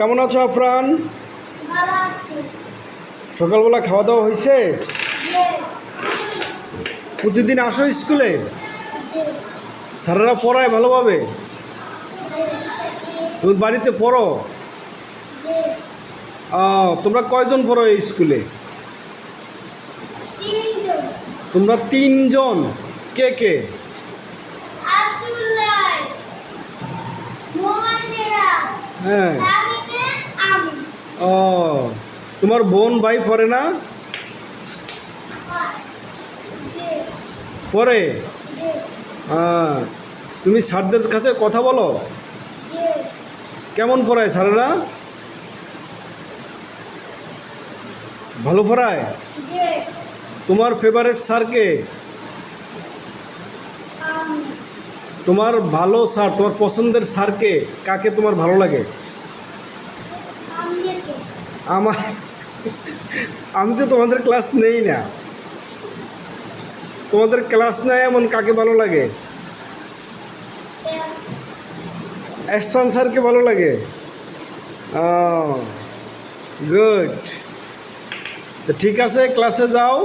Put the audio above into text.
কেমন আছো আফরান? ভালো আছি। সকালবেলা খাওয়া দাওয়া হয়েছে? জি, প্রতিদিন আসো স্কুলে? জি, স্যারেরা পড়ায় ভালোভাবে? জি, তুমি বাড়িতে পড়ো? জি। তোমরা কয়জন পড়ো এই স্কুলে? তিনজন। তোমরা তিনজন? কে কে? আব্দুল্লাহ, মোহাসেরা, হ্যাঁ। তামিনে, আমি। ও, তোমার বোন ভাই পড়ে না? জি, পড়ে? জি, তুমি স্যারদের সাথে কথা বলো? জি। কেমন পড়ায় স্যারেরা? ভালো পড়ায়? জি, তোমার ফেভারিট স্যার কে? আমি। তোমার ভালো স্যার, তোমার পছন্দের স্যার কে? কাকে তোমার ভালো লাগে? আমনেকে। আমার আমি তো তোমাদের ক্লাস নেই না। তোমাদের ক্লাস নেয় এমন কাকে ভালো লাগে? এহসান স্যারকে ভালো লাগে? গুড। ঠিক আছে, ক্লাসে যাও।